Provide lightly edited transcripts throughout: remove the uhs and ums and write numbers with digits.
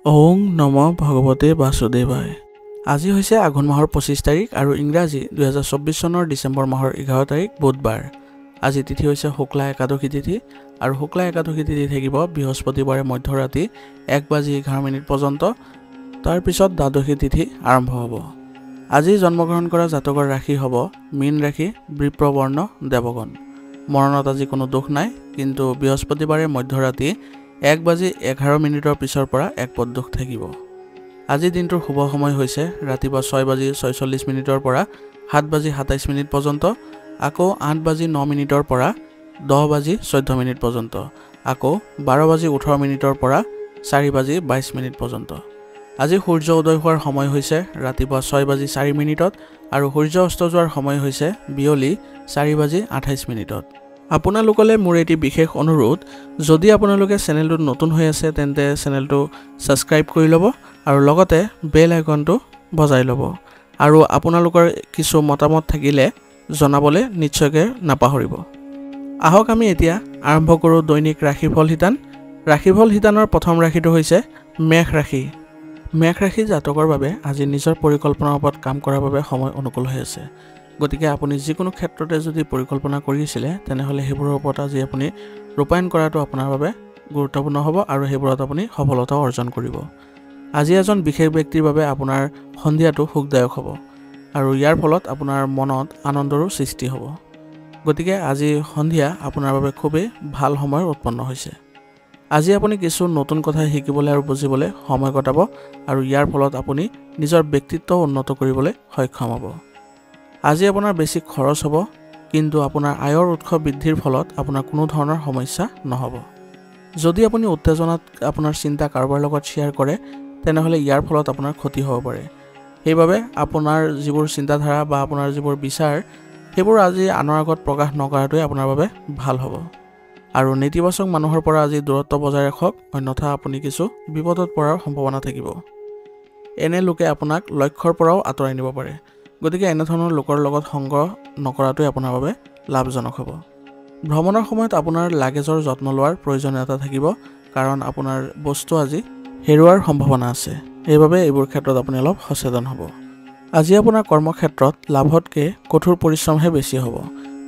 ওং নম ভগৱতে বাসুদেৱায়। আজি হৈছে আঘোণ মাহৰ 25 তাৰিখ আৰু ইংৰাজী 2024 চনৰ ডিচেম্বৰ মাহৰ 11 তাৰিখ বুধবাৰ। আজি তিথি হৈছে শুক্লা একাদশী তিথি আৰু শুক্লা একাদশী তিথি থাকিব বৃহস্পতিবাৰে মধ্যৰাতি 1:11 পৰ্যন্ত। তাৰ পিছত দ্বাদশী তিথি আৰম্ভ হ'ব। আজি জন্মগ্ৰহণ কৰা জাতকৰ ৰাশি হ'ব মীন ৰাশি, বৃপ্ৰবৰ্ণ, দেৱগণ। মৰণত আজি কোনো দুখ নাই, কিন্তু বৃহস্পতিবাৰে মধ্যৰাতি 1:11 পিছৰ পৰা এক পদ দুখ থাকিব। আজি দিনটোৰ শুভ সময় হৈছে ৰাতিপুৱা 6:46 পৰা 7:27 পৰ্যন্ত, আকৌ 8:09 পৰা 10:14 পৰ্যন্ত, আকৌ 12:18 পৰা 4:22 পৰ্যন্ত। আজি সূৰ্য উদয় হোৱাৰ সময় হৈছে ৰাতিপুৱা 6:04 আৰু সূৰ্য অস্ত যোৱাৰ সময় হৈছে বিয়লি 4:28। আপোনালোকলৈ মোৰ এটি বিশেষ অনুৰোধ, যদি আপোনালোকে চেনেলটোত নতুন হৈ আছে তেন্তে চেনেলটো ছাবস্ক্ৰাইব কৰি ল'ব আৰু লগতে বেল আইকনটো বজাই ল'ব, আৰু আপোনালোকৰ কিছু মতামত থাকিলে জনাবলৈ নিশ্চয়কৈ নাপাহৰিব। আহক আমি এতিয়া আৰম্ভ কৰোঁ দৈনিক ৰাশিফল শিতান। ৰাশিফল শিতানৰ প্ৰথম ৰাশিটো হৈছে মেষ ৰাশি। মেষ ৰাশি জাতকৰ বাবে আজি নিজৰ পৰিকল্পনাৰ ওপৰত কাম কৰাৰ বাবে সময় অনুকূল হৈ আছে। গতিকে আপুনি যিকোনো ক্ষেত্ৰতে যদি পৰিকল্পনা কৰিছিলে তেনেহ'লে সেইবোৰৰ ওপৰত আজি আপুনি ৰূপায়ণ কৰাটো আপোনাৰ বাবে গুৰুত্বপূৰ্ণ হ'ব আৰু সেইবোৰত আপুনি সফলতা অৰ্জন কৰিব। আজি এজন বিশেষ ব্যক্তিৰ বাবে আপোনাৰ সন্ধিয়াটো সুখদায়ক হ'ব আৰু ইয়াৰ ফলত আপোনাৰ মনত আনন্দৰো সৃষ্টি হ'ব। গতিকে আজি সন্ধিয়া আপোনাৰ বাবে খুবেই ভাল সময় উৎপন্ন হৈছে। আজি আপুনি কিছু নতুন কথা শিকিবলৈ আৰু বুজিবলৈ সময় কটাব আৰু ইয়াৰ ফলত আপুনি নিজৰ ব্যক্তিত্ব উন্নত কৰিবলৈ সক্ষম হ'ব। আজি আপোনাৰ বেছি খৰচ হ'ব, কিন্তু আপোনাৰ আয়ৰ উৎস বৃদ্ধিৰ ফলত আপোনাৰ কোনো ধৰণৰ সমস্যা নহ'ব। যদি আপুনি উত্তেজনাত আপোনাৰ চিন্তা কাৰোবাৰ লগত শ্বেয়াৰ কৰে তেনেহ'লে ইয়াৰ ফলত আপোনাৰ ক্ষতি হ'ব পাৰে। সেইবাবে আপোনাৰ যিবোৰ চিন্তাধাৰা বা আপোনাৰ যিবোৰ বিচাৰ সেইবোৰ আজি আনৰ আগত প্ৰকাশ নকৰাটোৱে আপোনাৰ বাবে ভাল হ'ব। আৰু নেতিবাচক মানুহৰ পৰা আজি দূৰত্ব বজাই ৰাখক, অন্যথা আপুনি কিছু বিপদত পৰাৰ সম্ভাৱনা থাকিব। এনে লোকে আপোনাক লক্ষ্যৰ পৰাও আঁতৰাই নিব পাৰে। গতিকে এনেধৰণৰ লোকৰ লগত সংগ নকৰাটোৱে আপোনাৰ বাবে লাভজনক হ'ব। ভ্ৰমণৰ সময়ত আপোনাৰ লাগেজৰ যত্ন লোৱাৰ প্ৰয়োজনীয়তা থাকিব, কাৰণ আপোনাৰ বস্তু আজি হেৰুৱাৰ সম্ভাৱনা আছে। সেইবাবে এইবোৰ ক্ষেত্ৰত আপুনি অলপ সচেতন হ'ব। আজি আপোনাৰ কৰ্মক্ষেত্ৰত লাভতকৈ কঠোৰ পৰিশ্ৰমহে বেছি হ'ব,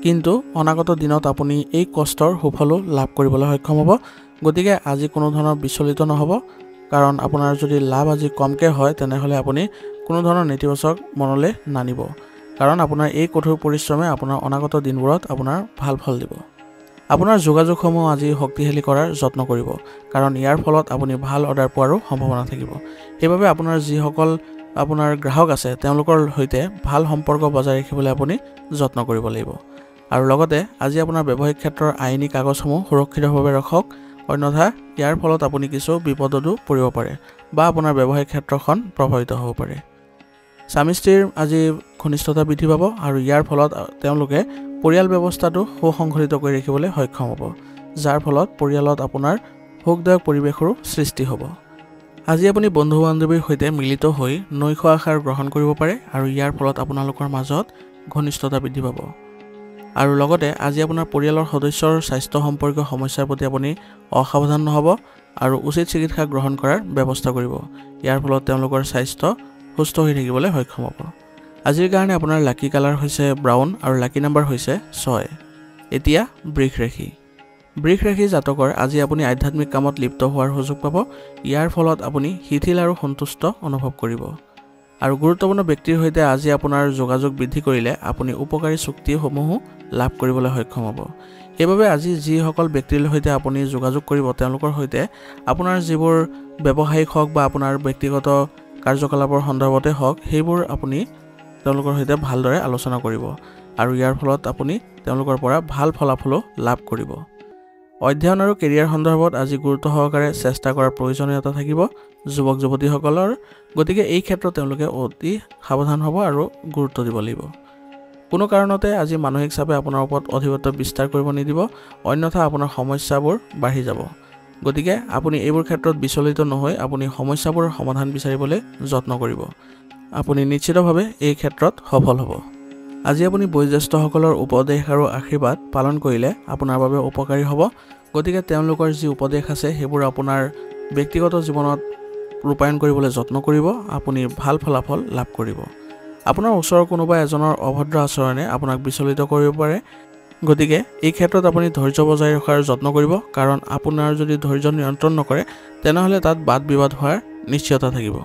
কিন্তু অনাগত দিনত আপুনি এই কষ্টৰ সুফলো লাভ কৰিবলৈ সক্ষম হ'ব। গতিকে আজি কোনো ধৰণৰ বিচলিত নহ'ব, কাৰণ আপোনাৰ যদি লাভ আজি কমকৈ হয় তেনেহ'লে আপুনি কোনো ধৰণৰ নেতিবাচক মনলৈ নানিব, কাৰণ আপোনাৰ এই কঠোৰ পৰিশ্ৰমে আপোনাৰ অনাগত দিনবোৰত আপোনাৰ ভাল ফল দিব। আপোনাৰ যোগাযোগসমূহ আজি শক্তিশালী কৰাৰ যত্ন কৰিব, কাৰণ ইয়াৰ ফলত আপুনি ভাল অৰ্ডাৰ পোৱাৰো সম্ভাৱনা থাকিব। সেইবাবে আপোনাৰ যিসকল আপোনাৰ গ্ৰাহক আছে তেওঁলোকৰ সৈতে ভাল সম্পৰ্ক বজাই ৰাখিবলৈ আপুনি যত্ন কৰিব লাগিব। আৰু লগতে আজি আপোনাৰ ব্যৱসায়িক ক্ষেত্ৰৰ আইনী কাগজসমূহ সুৰক্ষিতভাৱে ৰাখক, অন্যথা ইয়াৰ ফলত আপুনি কিছু বিপদতো পৰিব পাৰে বা আপোনাৰ ব্যৱসায়িক ক্ষেত্ৰখন প্ৰভাৱিত হ'ব পাৰে। স্বামী স্ত্ৰীৰ আজি ঘনিষ্ঠতা বৃদ্ধি পাব আৰু ইয়াৰ ফলত তেওঁলোকে পৰিয়াল ব্যৱস্থাটো সুসংগঠিত কৰি ৰাখিবলৈ সক্ষম হ'ব, যাৰ ফলত পৰিয়ালত আপোনাৰ সুখদায়ক পৰিৱেশৰো সৃষ্টি হ'ব। আজি আপুনি বন্ধু বান্ধৱীৰ সৈতে মিলিত হৈ নৈশ আহাৰ গ্ৰহণ কৰিব পাৰে আৰু ইয়াৰ ফলত আপোনালোকৰ মাজত ঘনিষ্ঠতা বৃদ্ধি পাব। আৰু লগতে আজি আপোনাৰ পৰিয়ালৰ সদস্যৰ স্বাস্থ্য সম্পৰ্কীয় সমস্যাৰ প্ৰতি আপুনি অসাৱধান নহ'ব আৰু উচিত চিকিৎসা গ্ৰহণ কৰাৰ ব্যৱস্থা কৰিব। ইয়াৰ ফলত তেওঁলোকৰ স্বাস্থ্য সুস্থ হৈ থাকিবলৈ সক্ষম হ'ব। আজিৰ কাৰণে আপোনাৰ লাকি কালাৰ হৈছে ব্ৰাউন আৰু লাকি নাম্বাৰ হৈছে 6। এতিয়া বৃষ ৰাশি। বৃষ ৰাশি জাতকৰ আজি আপুনি আধ্যাত্মিক কামত লিপ্ত হোৱাৰ সুযোগ পাব। ইয়াৰ ফলত আপুনি শিথিল আৰু সন্তুষ্ট অনুভৱ কৰিব। আৰু গুৰুত্বপূৰ্ণ ব্যক্তিৰ সৈতে আজি আপোনাৰ যোগাযোগ বৃদ্ধি কৰিলে আপুনি উপকাৰী চুক্তিসমূহো লাভ কৰিবলৈ সক্ষম হ'ব। সেইবাবে আজি যিসকল ব্যক্তিৰ সৈতে আপুনি যোগাযোগ কৰিব তেওঁলোকৰ সৈতে আপোনাৰ যিবোৰ ব্যৱসায়িক হওক বা আপোনাৰ ব্যক্তিগত কাৰ্যকলাপৰ সন্দৰ্ভতে হওক সেইবোৰ আপুনি তেওঁলোকৰ সৈতে ভালদৰে আলোচনা কৰিব আৰু ইয়াৰ ফলত আপুনি তেওঁলোকৰ পৰা ভাল ফলাফলো লাভ কৰিব। অধ্যয়ন আৰু কেৰিয়াৰ সন্দৰ্ভত আজি গুৰুত্ব সহকাৰে চেষ্টা কৰাৰ প্ৰয়োজনীয়তা থাকিব যুৱক যুৱতীসকলৰ। গতিকে এই ক্ষেত্ৰত তেওঁলোকে অতি সাৱধান হ'ব আৰু গুৰুত্ব দিব লাগিব। কোনো কাৰণতে আজি মানসিক চাপে আপোনাৰ ওপৰত অধিপত্য বিস্তাৰ কৰিব নিদিব, অন্যথা আপোনাৰ সমস্যাবোৰ বাঢ়ি যাব। গতিকে আপুনি এইবোৰ ক্ষেত্ৰত বিচলিত নহৈ আপুনি সমস্যাবোৰৰ সমাধান বিচাৰিবলৈ যত্ন কৰিব। আপুনি নিশ্চিতভাৱে এই ক্ষেত্ৰত সফল হ'ব। আজি আপুনি বয়োজ্যেষ্ঠসকলৰ উপদেশ আৰু আশীৰ্বাদ পালন কৰিলে আপোনাৰ বাবে উপকাৰী হ'ব। গতিকে তেওঁলোকৰ যি উপদেশ আছে সেইবোৰ আপোনাৰ ব্যক্তিগত জীৱনত ৰূপায়ণ কৰিবলৈ যত্ন কৰিব আপুনি ভাল ফলাফল লাভ কৰিব আপোনাৰ ওচৰৰ কোনোবা এজনৰ অভদ্ৰ আচৰণে আপোনাক বিচলিত কৰিব পাৰে গতিকে এই ক্ষেত্ৰত আপুনি ধৈৰ্য বজাই ৰখাৰ যত্ন কৰিব কাৰণ আপোনাৰ যদি ধৈৰ্য নিয়ন্ত্ৰণ নকৰে তেনেহলে তাত বাদ বিবাদ হোৱাৰ নিশ্চয়তা থাকিব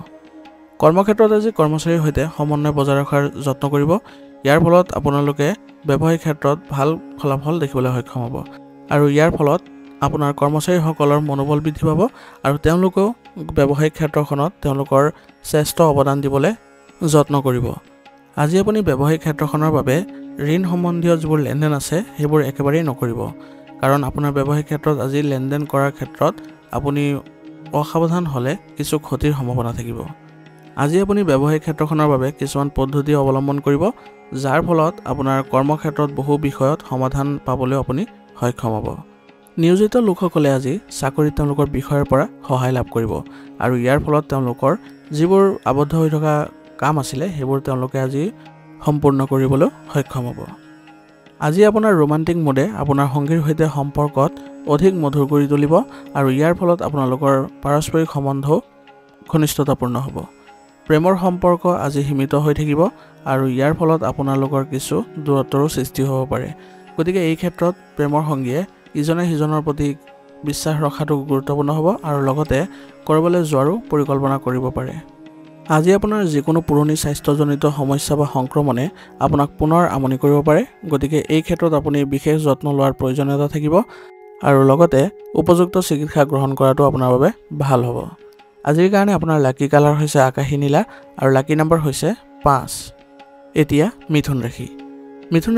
কৰ্মক্ষেত্ৰত আজি কৰ্মচাৰীৰ সৈতে সমন্বয় বজাই ৰখাৰ যত্ন কৰিব ইয়াৰ ফলত আপোনালোকে ব্যৱসায়িক ক্ষেত্ৰত ভাল ফলাফল দেখিবলৈ সক্ষম হ'ব আৰু ইয়াৰ ফলত আপোনাৰ কৰ্মচাৰীসকলৰ মনোবল বৃদ্ধি পাব আৰু তেওঁলোকেও ব্যৱসায়িক ক্ষেত্ৰখনত তেওঁলোকৰ শ্ৰেষ্ঠ অৱদান দিবলৈ যত্ন কৰিব আজি আপুনি ব্যৱসায়িক ক্ষেত্ৰখনৰ বাবে ঋণ সম্বন্ধীয় যিবোৰ লেনদেন আছে সেইবোৰ একেবাৰেই নকৰিব কাৰণ আপোনাৰ ব্যৱসায়িক ক্ষেত্ৰত আজি লেনদেন কৰাৰ ক্ষেত্ৰত আপুনি অসাৱধান হ'লে কিছু ক্ষতিৰ সম্ভাৱনা থাকিব আজি আপুনি ব্যৱসায়িক ক্ষেত্ৰখনৰ বাবে কিছুমান পদ্ধতি অৱলম্বন কৰিব যাৰ ফলত আপোনাৰ কৰ্মক্ষেত্ৰত বহু বিষয়ত সমাধান পাবলৈ আপুনি সক্ষম হ'ব নিয়োজিত লোকসকলে আজি চাকৰিত তেওঁলোকৰ বিষয়ৰ পৰা সহায় লাভ কৰিব আৰু ইয়াৰ ফলত তেওঁলোকৰ যিবোৰ আবদ্ধ হৈ থকা কাম আছিলে সেইবোৰ তেওঁলোকে আজি সম্পূৰ্ণ কৰিবলৈ সক্ষম হ'ব আজি আপোনাৰ ৰোমান্টিক মোডে আপোনাৰ সংগীৰ সৈতে সম্পৰ্কত অধিক মধুৰ কৰি তুলিব আৰু ইয়াৰ ফলত আপোনালোকৰ পাৰস্পৰিক সম্বন্ধও ঘনিষ্ঠতাপূৰ্ণ হ'ব প্ৰেমৰ সম্পৰ্ক আজি সীমিত হৈ থাকিব আৰু ইয়াৰ ফলত আপোনালোকৰ কিছু দূৰত্বৰো সৃষ্টি হ'ব পাৰে গতিকে এই ক্ষেত্ৰত প্ৰেমৰ সংগীয়ে ইজনে সিজনৰ প্ৰতি বিশ্বাস ৰখাটো গুৰুত্বপূৰ্ণ হ'ব আৰু লগতে কৰবালৈ যোৱাৰো পৰিকল্পনা কৰিব পাৰে আজি আপোনাৰ যিকোনো পুৰণি স্বাস্থ্যজনিত সমস্যা বা সংক্ৰমণে আপোনাক পুনৰ আমনি কৰিব পাৰে গতিকে এই ক্ষেত্ৰত আপুনি বিশেষ যত্ন লোৱাৰ প্ৰয়োজনীয়তা থাকিব আৰু লগতে উপযুক্ত চিকিৎসা গ্ৰহণ কৰাটো আপোনাৰ বাবে ভাল হ'ব আজিৰ কাৰণে আপোনাৰ লাকি কালাৰ হৈছে আকাশী নীলা আৰু লাকি নম্বৰ হৈছে 5 এতিয়া মিথুন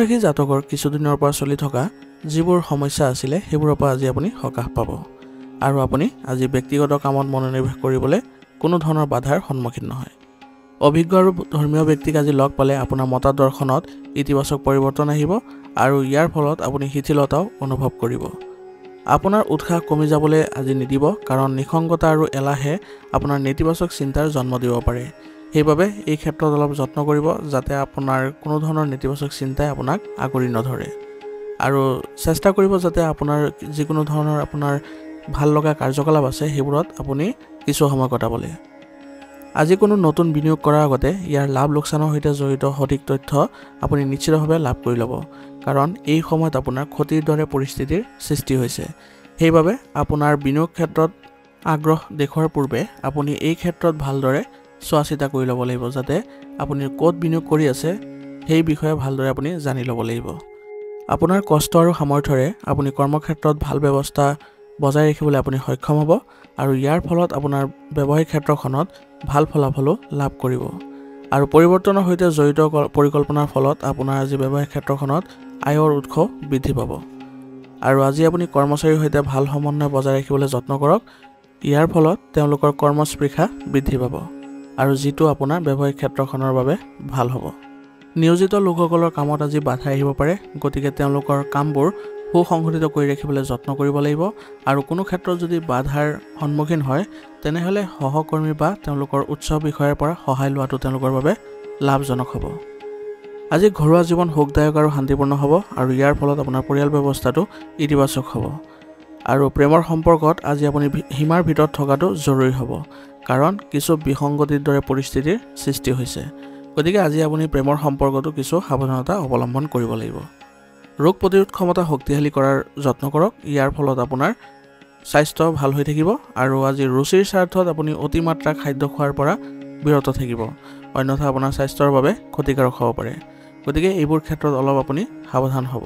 ৰাশি জাতকৰ কিছুদিনৰ পৰা চলি থকা যিবোৰ সমস্যা আছিলে সেইবোৰৰ পৰা আজি আপুনি সকাহ পাব আৰু আপুনি আজি ব্যক্তিগত কামত মনোনিৱেশ কৰিবলৈ কোনো ধৰণৰ বাধাৰ সন্মুখীন নহয় অভিজ্ঞ আৰু ধৰ্মীয় ব্যক্তিক আজি লগ পালে আপোনাৰ মতাদৰ্শনত ইতিবাচক পৰিৱৰ্তন আহিব আৰু ইয়াৰ ফলত আপুনি শিথিলতাও অনুভৱ কৰিব আপোনাৰ উৎসাহ কমি যাবলৈ আজি নিদিব কাৰণ নিখংগতা আৰু এলাহে আপোনাৰ নেতিবাচক চিন্তাৰ জন্ম দিব পাৰে সেইবাবে এই ক্ষেত্ৰত অলপ যত্ন কৰিব যাতে আপোনাৰ কোনো ধৰণৰ নেতিবাচক চিন্তাই আপোনাক আগুৰি নধৰে আৰু চেষ্টা কৰিব যাতে আপোনাৰ যিকোনো ধৰণৰ আপোনাৰ ভাল লগা কাৰ্যকলাপ আছে সেইবোৰত আপুনি কিছু সময় কটাবলৈ আজি কোনো নতুন বিনিয়োগ কৰাৰ আগতে ইয়াৰ লাভ লোকচানৰ সৈতে জড়িত সঠিক তথ্য আপুনি নিশ্চিতভাৱে লাভ কৰি ল'ব কাৰণ এই সময়ত আপোনাৰ ক্ষতিৰ দৰে পৰিস্থিতিৰ সৃষ্টি হৈছে সেইবাবে আপোনাৰ বিনিয়োগ ক্ষেত্ৰত আগ্ৰহ দেখুৱাৰ পূৰ্বে আপুনি এই ক্ষেত্ৰত ভালদৰে চোৱা চিতা কৰি ল'ব লাগিব যাতে আপুনি ক'ত বিনিয়োগ কৰি আছে সেই বিষয়ে ভালদৰে আপুনি জানি ল'ব লাগিব আপোনাৰ কষ্ট আৰু সামৰ্থ্যৰে আপুনি কৰ্মক্ষেত্ৰত ভাল ব্যৱস্থা বজাই ৰাখিবলৈ আপুনি সক্ষম হ'ব আৰু ইয়াৰ ফলত আপোনাৰ ব্যৱসায়িক ক্ষেত্ৰখনত ভাল ফলাফলো লাভ কৰিব আৰু পৰিৱৰ্তনৰ সৈতে জড়িত পৰিকল্পনাৰ ফলত আপোনাৰ আজি ব্যৱসায়িক ক্ষেত্ৰখনত আয়ৰ উৎস বৃদ্ধি পাব আৰু আজি আপুনি কৰ্মচাৰীৰ সৈতে ভাল সমন্বয় বজাই ৰাখিবলৈ যত্ন কৰক ইয়াৰ ফলত তেওঁলোকৰ কৰ্মস্পৃহা বৃদ্ধি পাব আৰু যিটো আপোনাৰ ব্যৱসায়িক ক্ষেত্ৰখনৰ বাবে ভাল হ'ব নিয়োজিত লোকসকলৰ কামত আজি বাধা আহিব পাৰে গতিকে তেওঁলোকৰ কামবোৰ সুসংগঠিত কৰি ৰাখিবলৈ যত্ন কৰিব লাগিব আৰু কোনো ক্ষেত্ৰত যদি বাধাৰ সন্মুখীন হয় তেনেহলে সহকৰ্মী বা তেওঁলোকৰ উচ্চ বিষয়ৰ পৰা সহায় লোৱাটো তেওঁলোকৰ বাবে লাভজনক হ'ব আজি ঘৰুৱা জীৱন সুখদায়ক আৰু শান্তিপূৰ্ণ হ'ব আৰু ইয়াৰ ফলত আপোনাৰ পৰিয়াল ব্যৱস্থাটো ইতিবাচক হ'ব আৰু প্ৰেমৰ সম্পৰ্কত আজি আপুনি সীমাৰ ভিতৰত থকাটো জৰুৰী হ'ব কাৰণ কিছু বিসংগতিৰ দৰে পৰিস্থিতিৰ সৃষ্টি হৈছে গতিকে আজি আপুনি প্ৰেমৰ সম্পৰ্কটো কিছু সাৱধানতা অৱলম্বন কৰিব লাগিব ৰোগ প্ৰতিৰোধ ক্ষমতা শক্তিশালী কৰাৰ যত্ন কৰক ইয়াৰ ফলত আপোনাৰ স্বাস্থ্য ভাল হৈ থাকিব আৰু আজি ৰুচিৰ স্বাৰ্থত আপুনি অতিমাত্ৰা খাদ্য খোৱাৰ পৰা বিৰত থাকিব অন্যথা আপোনাৰ স্বাস্থ্যৰ বাবে ক্ষতিকাৰক হ'ব পাৰে গতিকে এইবোৰ ক্ষেত্ৰত অলপ আপুনি সাৱধান হ'ব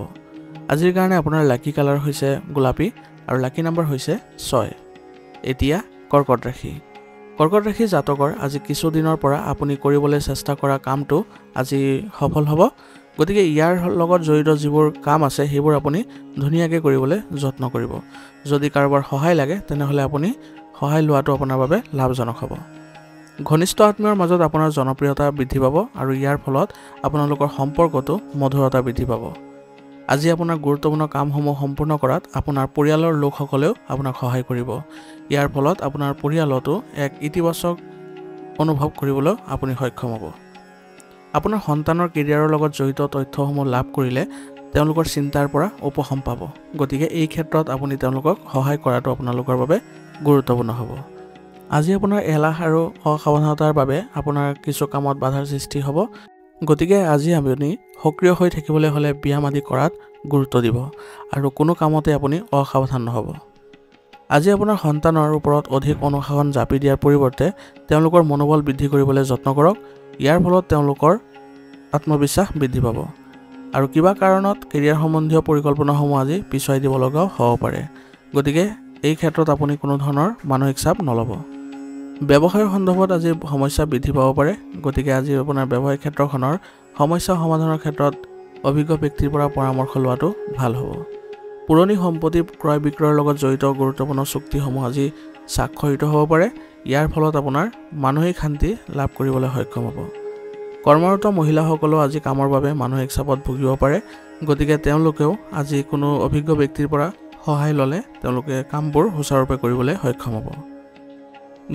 আজিৰ কাৰণে আপোনাৰ লাকি কালাৰ হৈছে গোলাপী আৰু লাকি নম্বৰ হৈছে 6 এতিয়া কৰ্কট ৰাশি জাতকৰ আজি কিছু দিনৰ পৰা আপুনি কৰিবলৈ চেষ্টা কৰা কামটো আজি সফল হ'ব গতিকে ইয়াৰ লগত জড়িত যিবোৰ কাম আছে সেইবোৰ আপুনি ধুনীয়াকৈ কৰিবলৈ যত্ন কৰিব যদি কাৰোবাৰ সহায় লাগে তেনেহলে আপুনি সহায় লোৱাটো আপোনাৰ বাবে লাভজনক হ'ব ঘনিষ্ঠ আত্মীয়ৰ মাজত আপোনাৰ জনপ্ৰিয়তা বৃদ্ধি পাব আৰু ইয়াৰ ফলত আপোনালোকৰ সম্পৰ্কটো মধুৰতা বৃদ্ধি পাব আজি আপোনাৰ গুৰুত্বপূৰ্ণ কামসমূহ সম্পূৰ্ণ কৰাত আপোনাৰ পৰিয়ালৰ লোকসকলেও আপোনাক সহায় কৰিব ইয়াৰ ফলত আপোনাৰ পৰিয়ালতো এক ইতিবাচক অনুভৱ কৰিবলৈ আপুনি সক্ষম হ'ব আপোনাৰ সন্তানৰ কেৰিয়াৰৰ লগত জড়িত তথ্যসমূহ লাভ কৰিলে তেওঁলোকৰ চিন্তাৰ পৰা উপশম পাব গতিকে এই ক্ষেত্ৰত আপুনি তেওঁলোকক সহায় কৰাটো আপোনালোকৰ বাবে গুৰুত্বপূৰ্ণ হ'ব আজি আপোনাৰ এলাহ আৰু অসাৱধানতাৰ বাবে আপোনাৰ কিছু কামত বাধাৰ সৃষ্টি হ'ব। গতিকে আজি আপুনি সক্ৰিয় হৈ থাকিবলৈ হ'লে ব্যায়াম আদি কৰাত গুৰুত্ব দিব আৰু কোনো কামতে আপুনি অসাৱধান নহ'ব। আজি আপোনাৰ সন্তানৰ ওপৰত অধিক অনুশাসন জাপি দিয়াৰ পৰিৱৰ্তে তেওঁলোকৰ মনোবল বৃদ্ধি কৰিবলৈ যত্ন কৰক। ইয়াৰ ফলত তেওঁলোকৰ আত্মবিশ্বাস বৃদ্ধি পাব আৰু কিবা কাৰণত কেৰিয়াৰ সম্বন্ধীয় পৰিকল্পনাসমূহ আজি পিছুৱাই দিব লগাও হ'ব পাৰে। গতিকে এই ক্ষেত্ৰত আপুনি কোনো ধৰণৰ মানসিক চাপ নল'ব। ব্যৱসায়ৰ সন্দৰ্ভত আজি সমস্যা বৃদ্ধি পাব পাৰে। গতিকে আজি আপোনাৰ ব্যৱসায়িক ক্ষেত্ৰখনৰ সমস্যা সমাধানৰ ক্ষেত্ৰত অভিজ্ঞ ব্যক্তিৰ পৰা পৰামৰ্শ লোৱাটো ভাল হ'ব। পুৰণি সম্পত্তি ক্ৰয় বিক্ৰয়ৰ লগত জড়িত গুৰুত্বপূৰ্ণ চুক্তিসমূহ আজি স্বাক্ষৰিত হ'ব পাৰে। ইয়াৰ ফলত আপোনাৰ মানসিক শান্তি লাভ কৰিবলৈ সক্ষম হ'ব। কৰ্মৰত মহিলাসকলেও আজি কামৰ বাবে মানসিক চাপত ভুগিব পাৰে। গতিকে তেওঁলোকেও আজি কোনো অভিজ্ঞ ব্যক্তিৰ পৰা সহায় ল'লে তেওঁলোকে কামবোৰ সুচাৰুৰূপে কৰিবলৈ সক্ষম হ'ব।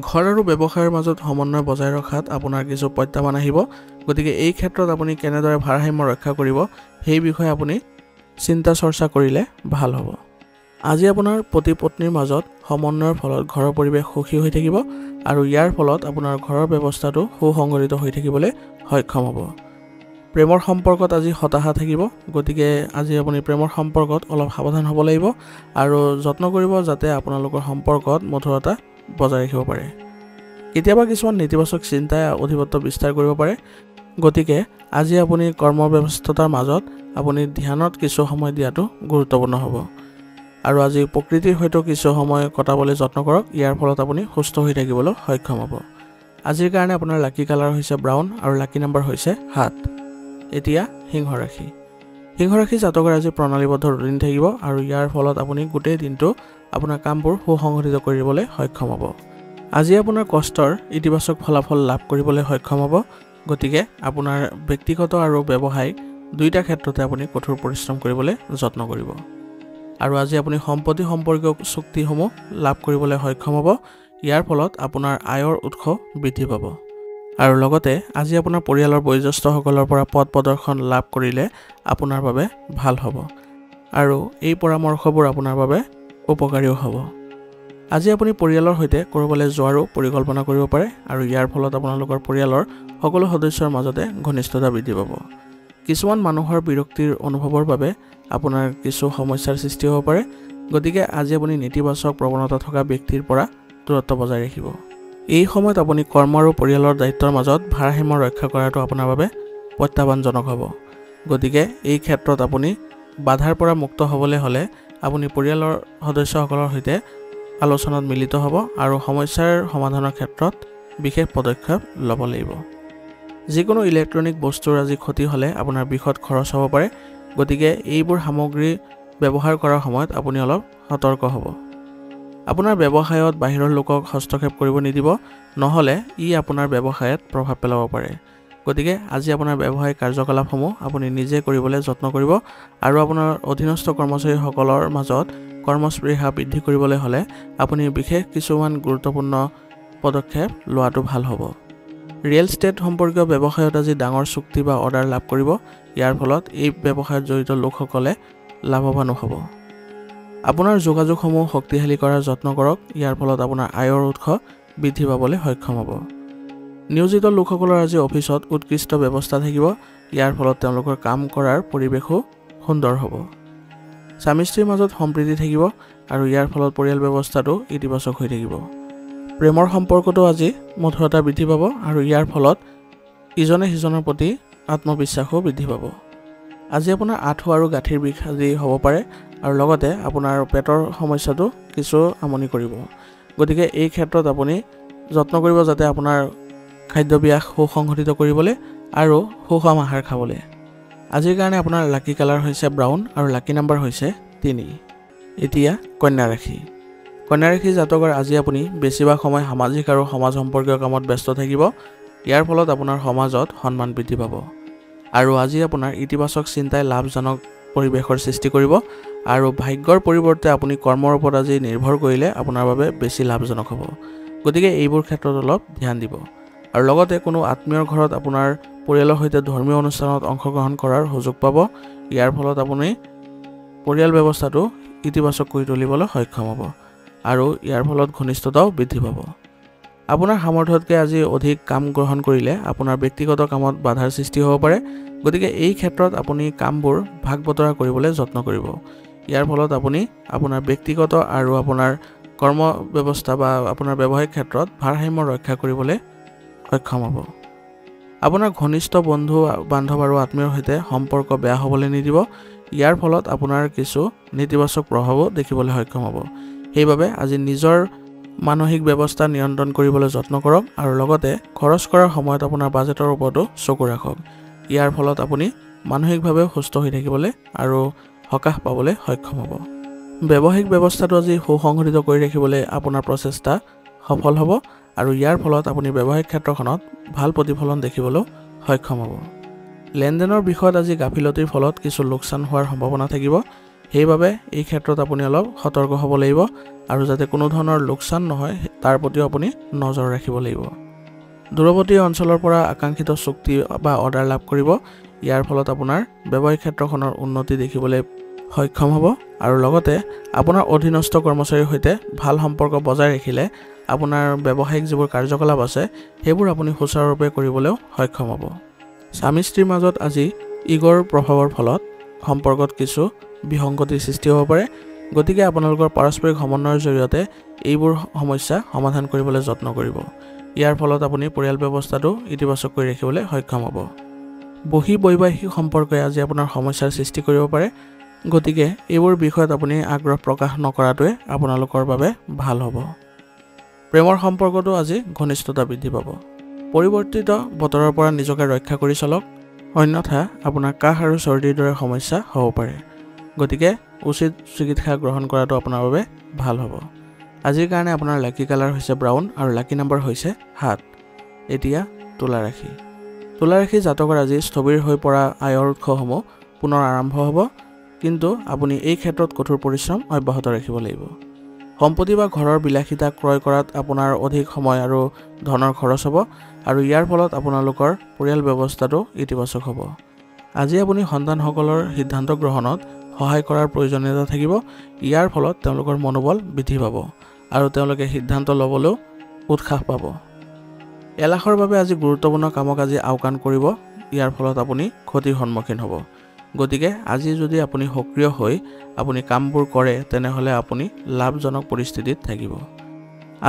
ঘৰ আৰু ব্যৱসায়ৰ মাজত সমন্বয় বজাই ৰখাত আপোনাৰ কিছু প্ৰত্যাহ্বান আহিব। গতিকে এই ক্ষেত্ৰত আপুনি কেনেদৰে ভাৰসাম্য ৰক্ষা কৰিব সেই বিষয়ে আপুনি চিন্তা চৰ্চা কৰিলে ভাল হ'ব। আজি আপোনাৰ পতি পত্নীৰ মাজত সমন্বয়ৰ ফলত ঘৰৰ পৰিৱেশ সুখী হৈ থাকিব আৰু ইয়াৰ ফলত আপোনাৰ ঘৰৰ ব্যৱস্থাটো সুসংগঠিত হৈ থাকিবলৈ সক্ষম হ'ব। প্ৰেমৰ সম্পৰ্কত আজি হতাশা থাকিব। গতিকে আজি আপুনি প্ৰেমৰ সম্পৰ্কত অলপ সাৱধান হ'ব লাগিব আৰু যত্ন কৰিব যাতে আপোনালোকৰ সম্পৰ্কত মধুৰতা বজাই ৰাখিব পাৰে। কেতিয়াবা কিছুমান নেতিবাচক চিন্তাই অধিপত্য বিস্তাৰ কৰিব পাৰে। গতিকে আজি আপুনি কৰ্মব্যস্ততাৰ মাজত আপুনি ধ্যানত কিছু সময় দিয়াটো গুৰুত্বপূৰ্ণ হ'ব আৰু আজি প্ৰকৃতিৰ সৈতে কিছু সময় কটাবলৈ যত্ন কৰক। ইয়াৰ ফলত আপুনি সুস্থ হৈ থাকিবলৈ সক্ষম হ'ব। আজিৰ কাৰণে আপোনাৰ লাকি কালাৰ হৈছে ব্ৰাউন আৰু লাকি নম্বৰ হৈছে 7। এতিয়া সিংহ ৰাশি। সিংহ ৰাশি জাতকৰ আজি প্ৰণালীবদ্ধ ৰুটিন থাকিব আৰু ইয়াৰ ফলত আপুনি গোটেই দিনটো আপোনাৰ কামবোৰ সুসংগঠিত কৰিবলৈ সক্ষম হ'ব। আজি আপোনাৰ কষ্টৰ ইতিবাচক ফলাফল লাভ কৰিবলৈ সক্ষম হ'ব। গতিকে আপোনাৰ ব্যক্তিগত আৰু ব্যৱসায়িক দুয়োটা ক্ষেত্ৰতে আপুনি কঠোৰ পৰিশ্ৰম কৰিবলৈ যত্ন কৰিব আৰু আজি আপুনি সম্পত্তি সম্পৰ্কীয় চুক্তিসমূহ লাভ কৰিবলৈ সক্ষম হ'ব। ইয়াৰ ফলত আপোনাৰ আয়ৰ উৎস বৃদ্ধি পাব আৰু লগতে আজি আপোনাৰ পৰিয়ালৰ বয়োজ্যেষ্ঠসকলৰ পৰা পথ প্ৰদৰ্শন লাভ কৰিলে আপোনাৰ বাবে ভাল হ'ব আৰু এই পৰামৰ্শবোৰ আপোনাৰ বাবে উপকাৰীও হ'ব। আজি আপুনি পৰিয়ালৰ সৈতে ক'ৰবালৈ যোৱাৰো পৰিকল্পনা কৰিব পাৰে আৰু ইয়াৰ ফলত আপোনালোকৰ পৰিয়ালৰ সকলো সদস্যৰ মাজতে ঘনিষ্ঠতা বৃদ্ধি পাব। কিছুমান মানুহৰ বিৰক্তিৰ অনুভৱৰ বাবে আপোনাৰ কিছু সমস্যাৰ সৃষ্টি হ'ব পাৰে। গতিকে আজি আপুনি নেতিবাচক প্ৰৱণতা থকা ব্যক্তিৰ পৰা দূৰত্ব বজাই ৰাখিব। এই সময়ত আপুনি কৰ্ম আৰু পৰিয়ালৰ দায়িত্বৰ মাজত ভাৰসাম্য ৰক্ষা কৰাটো আপোনাৰ বাবে প্ৰত্যাহ্বানজনক হ'ব। গতিকে এই ক্ষেত্ৰত আপুনি বাধাৰ পৰা মুক্ত হ'বলৈ হ'লে আপুনি পৰিয়ালৰ সদস্যসকলৰ সৈতে আলোচনাত মিলিত হ'ব আৰু সমস্যাৰ সমাধানৰ ক্ষেত্ৰত বিশেষ পদক্ষেপ ল'ব লাগিব। যিকোনো ইলেক্ট্ৰনিক বস্তুৰ আজি ক্ষতি হ'লে আপোনাৰ বৃহৎ খৰচ হ'ব পাৰে। গতিকে এইবোৰ সামগ্ৰী ব্যৱহাৰ কৰাৰ সময়ত আপুনি অলপ সতৰ্ক হ'ব। আপোনাৰ ব্যৱসায়ত বাহিৰৰ লোকক হস্তক্ষেপ কৰিব নিদিব, নহ'লে ই আপোনাৰ ব্যৱসায়ত প্ৰভাৱ পেলাব পাৰে। গতিকে আজি আপোনাৰ ব্যৱসায়িক কাৰ্যকলাপসমূহ আপুনি নিজে কৰিবলৈ যত্ন কৰিব আৰু আপোনাৰ অধীনস্থ কৰ্মচাৰীসকলৰ মাজত কৰ্মস্পৃহা বৃদ্ধি কৰিবলৈ হ'লে আপুনি বিশেষ কিছুমান গুৰুত্বপূৰ্ণ পদক্ষেপ লোৱাটো ভাল হ'ব। ৰিয়েল ষ্টেট সম্পৰ্কীয় ব্যৱসায়ত আজি ডাঙৰ চুক্তি বা অৰ্ডাৰ লাভ কৰিব। ইয়াৰ ফলত এই ব্যৱসায়ত জড়িত লোকসকলে লাভৱানো হ'ব। আপোনাৰ যোগাযোগসমূহ শক্তিশালী কৰাৰ যত্ন কৰক। ইয়াৰ ফলত আপোনাৰ আয়ৰ উৎস বৃদ্ধি পাবলৈ সক্ষম হ'ব। নিয়োজিত লোকসকলৰ আজি অফিচত উৎকৃষ্ট ব্যৱস্থা থাকিব। ইয়াৰ ফলত তেওঁলোকৰ কাম কৰাৰ পৰিৱেশো সুন্দৰ হ'ব। স্বামী স্ত্ৰীৰ মাজত সম্প্ৰীতি থাকিব আৰু ইয়াৰ ফলত পৰিয়াল ব্যৱস্থাটো ইতিবাচক হৈ থাকিব। প্ৰেমৰ সম্পৰ্কটো আজি মধুৰতা বৃদ্ধি পাব আৰু ইয়াৰ ফলত ইজনে সিজনৰ প্ৰতি আত্মবিশ্বাসো বৃদ্ধি পাব। আজি আপোনাৰ আঁঠু আৰু গাঁঠিৰ বিষ আজি হ'ব পাৰে আৰু লগতে আপোনাৰ পেটৰ সমস্যাটো কিছু আমনি কৰিব। গতিকে এই ক্ষেত্ৰত আপুনি যত্ন কৰিব যাতে আপোনাৰ খাদ্যাভ্যাস সুসংগঠিত কৰিবলৈ আৰু সুষম আহাৰ খাবলৈ। আজিৰ কাৰণে আপোনাৰ লাকি কালাৰ হৈছে ব্ৰাউন আৰু লাকি নম্বৰ হৈছে 3। এতিয়া কন্যা ৰাশি। কন্যা ৰাশি জাতকৰ আজি আপুনি বেছিভাগ সময় সামাজিক আৰু সমাজ সম্পৰ্কীয় কামত ব্যস্ত থাকিব। ইয়াৰ ফলত আপোনাৰ সমাজত সন্মান বৃদ্ধি পাব আৰু আজি আপোনাৰ ইতিবাচক চিন্তাই লাভজনক পৰিৱেশৰ সৃষ্টি কৰিব আৰু ভাগ্যৰ পৰিৱৰ্তে আপুনি কৰ্মৰ ওপৰত আজি নিৰ্ভৰ কৰিলে আপোনাৰ বাবে বেছি লাভজনক হ'ব। গতিকে এইবোৰ ক্ষেত্ৰত অলপ ধ্যান দিব আৰু লগতে কোনো আত্মীয়ৰ ঘৰত আপোনাৰ পৰিয়ালৰ সৈতে ধৰ্মীয় অনুষ্ঠানত অংশগ্ৰহণ কৰাৰ সুযোগ পাব। ইয়াৰ ফলত আপুনি পৰিয়াল ব্যৱস্থাটো ইতিবাচক কৰি তুলিবলৈ সক্ষম হ'ব আৰু ইয়াৰ ফলত ঘনিষ্ঠতাও বৃদ্ধি পাব। আপোনাৰ সামৰ্থ্যতকৈ আজি অধিক কাম গ্ৰহণ কৰিলে আপোনাৰ ব্যক্তিগত কামত বাধাৰ সৃষ্টি হ'ব পাৰে। গতিকে এই ক্ষেত্ৰত আপুনি কামবোৰ ভাগ বতৰা কৰিবলৈ যত্ন কৰিব। ইয়াৰ ফলত আপুনি আপোনাৰ ব্যক্তিগত আৰু আপোনাৰ কৰ্ম ব্যৱস্থা বা আপোনাৰ ব্যৱসায়িক ক্ষেত্ৰত ভাৰসাম্য ৰক্ষা কৰিবলৈ সক্ষম হ'ব। আপোনাৰ ঘনিষ্ঠ বন্ধু বান্ধৱ আৰু আত্মীয়ৰ সৈতে সম্পৰ্ক বেয়া হ'বলৈ নিদিব। ইয়াৰ ফলত আপোনাৰ কিছু নেতিবাচক প্ৰভাৱো দেখিবলৈ সক্ষম হ'ব। সেইবাবে আজি নিজৰ মানসিক ব্যৱস্থা নিয়ন্ত্ৰণ কৰিবলৈ যত্ন কৰক আৰু লগতে খৰচ কৰাৰ সময়ত আপোনাৰ বাজেটৰ ওপৰতো চকু ৰাখক। ইয়াৰ ফলত আপুনি মানসিকভাৱে সুস্থ হৈ থাকিবলৈ আৰু সকাহ পাবলৈ সক্ষম হ'ব। ব্যৱসায়িক ব্যৱস্থাটো আজি সুসংগঠিত কৰি ৰাখিবলৈ আপোনাৰ প্ৰচেষ্টা সফল হ'ব আৰু ইয়াৰ ফলত আপুনি ব্যৱসায়িক ক্ষেত্ৰখনত ভাল প্ৰতিফলন দেখিবলৈ সক্ষম হ'ব। লেনদেনৰ বিষয়ত আজি গাফিলতিৰ ফলত কিছু লোকচান হোৱাৰ সম্ভাৱনা থাকিব। সেইবাবে এই ক্ষেত্ৰত আপুনি অলপ সতৰ্ক হ'ব লাগিব আৰু যাতে কোনো ধৰণৰ লোকচান নহয় তাৰ প্ৰতিও আপুনি নজৰ ৰাখিব লাগিব। দূৰৱৰ্তী অঞ্চলৰ পৰা আকাংক্ষিত চুক্তি বা অৰ্ডাৰ লাভ কৰিব। ইয়াৰ ফলত আপোনাৰ ব্যৱসায়িক ক্ষেত্ৰখনৰ উন্নতি দেখিবলৈ সক্ষম হ'ব আৰু লগতে আপোনাৰ অধীনস্থ কৰ্মচাৰীৰ সৈতে ভাল সম্পৰ্ক বজাই ৰাখিলে আপোনাৰ ব্যৱসায়িক যিবোৰ কাৰ্যকলাপ আছে সেইবোৰ আপুনি সুচাৰুৰূপে কৰিবলৈও সক্ষম হ'ব। স্বামী স্ত্ৰীৰ মাজত আজি ইগৰ প্ৰভাৱৰ ফলত সম্পৰ্কত কিছু বিসংগতিৰ সৃষ্টি হ'ব পাৰে। গতিকে আপোনালোকৰ পাৰস্পৰিক সমন্বয়ৰ জৰিয়তে এইবোৰ সমস্যা সমাধান কৰিবলৈ যত্ন কৰিব। ইয়াৰ ফলত আপুনি পৰিয়াল ব্যৱস্থাটো ইতিবাচক কৰি ৰাখিবলৈ সক্ষম হ'ব। বৈবাহিক সম্পৰ্কই আজি আপোনাৰ সমস্যাৰ সৃষ্টি কৰিব পাৰে। গতিকে এইবোৰ বিষয়ত আপুনি আগ্ৰহ প্ৰকাশ নকৰাটোৱে আপোনালোকৰ বাবে ভাল হ'ব। প্ৰেমৰ সম্পৰ্কটো আজি ঘনিষ্ঠতা বৃদ্ধি পাব। পৰিৱৰ্তিত বতৰৰ পৰা নিজকে ৰক্ষা কৰি চলক, অন্যথা আপোনাৰ কাহ আৰু চৰ্দিৰ দৰে সমস্যা হ'ব পাৰে। গতিকে উচিত চিকিৎসা গ্ৰহণ কৰাটো আপোনাৰ বাবে ভাল হ'ব। আজিৰ কাৰণে আপোনাৰ লাকি কালাৰ হৈছে ব্ৰাউন আৰু লাকি নাম্বাৰ হৈছে 7। এতিয়া তুলা ৰাশি। তুলা ৰাশি জাতকৰ আজি স্থবিৰ হৈ পৰা আয়ৰ উৎসসমূহ পুনৰ আৰম্ভ হ'ব, কিন্তু আপুনি এই ক্ষেত্ৰত কঠোৰ পৰিশ্ৰম অব্যাহত ৰাখিব লাগিব। সম্পত্তি বা ঘৰৰ বিলাসিতা ক্ৰয় কৰাত আপোনাৰ অধিক সময় আৰু ধনৰ খৰচ হ'ব আৰু ইয়াৰ ফলত আপোনালোকৰ পৰিয়াল ব্যৱস্থাটো ইতিবাচক হ'ব। আজি আপুনি সন্তানসকলৰ সিদ্ধান্ত গ্ৰহণত সহায় কৰাৰ প্ৰয়োজনীয়তা থাকিব। ইয়াৰ ফলত তেওঁলোকৰ মনোবল বৃদ্ধি পাব আৰু তেওঁলোকে সিদ্ধান্ত ল'বলৈও উৎসাহ পাব। এলাহৰ বাবে আজি গুৰুত্বপূৰ্ণ কামক আজি আওকাণ কৰিব। ইয়াৰ ফলত আপুনি ক্ষতিৰ সন্মুখীন হ'ব। গতিকে আজি যদি আপুনি সক্ৰিয় হৈ আপুনি কামবোৰ কৰে তেনেহ'লে আপুনি লাভজনক পৰিস্থিতিত থাকিব।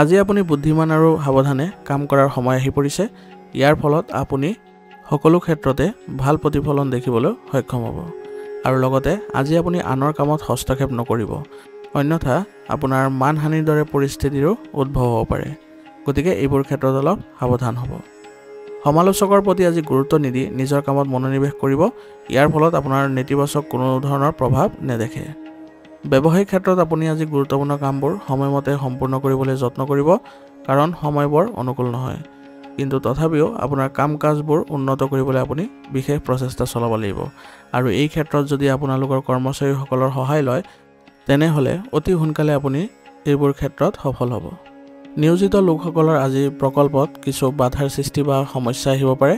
আজি আপুনি বুদ্ধিমান আৰু সাৱধানে কাম কৰাৰ সময় আহি পৰিছে। ইয়াৰ ফলত আপুনি সকলো ক্ষেত্ৰতে ভাল প্ৰতিফলন দেখিবলৈ সক্ষম হ'ব আৰু লগতে আজি আপুনি আনৰ কামত হস্তক্ষেপ নকৰিব, অন্যথা আপোনাৰ মানহানিৰ দৰে পৰিস্থিতিৰো উদ্ভৱ হ'ব পাৰে। গতিকে এইবোৰ ক্ষেত্ৰত অলপ সাৱধান হ'ব। সমালোচকৰ প্ৰতি আজি গুৰুত্ব নিদি নিজৰ কামত মনোনিৱেশ কৰিব। ইয়াৰ ফলত আপোনাৰ নেতিবাচক কোনো ধৰণৰ প্ৰভাৱ নেদেখে। ব্যৱসায়িক ক্ষেত্ৰত আপুনি আজি গুৰুত্বপূৰ্ণ কামবোৰ সময়মতে সম্পূৰ্ণ কৰিবলৈ যত্ন কৰিব, কাৰণ সময় বৰ অনুকূল নহয়। কিন্তু তথাপিও আপোনাৰ কাম কাজবোৰ উন্নত কৰিবলৈ আপুনি বিশেষ প্ৰচেষ্টা চলাব লাগিব আৰু এই ক্ষেত্ৰত যদি আপোনালোকৰ কৰ্মচাৰীসকলৰ সহায় লয় তেনেহ'লে অতি সোনকালে আপুনি এইবোৰ ক্ষেত্ৰত সফল হ'ব। নিয়োজিত লোকসকলৰ আজি প্ৰকল্পত কিছু বাধাৰ সৃষ্টি বা সমস্যা আহিব পাৰে।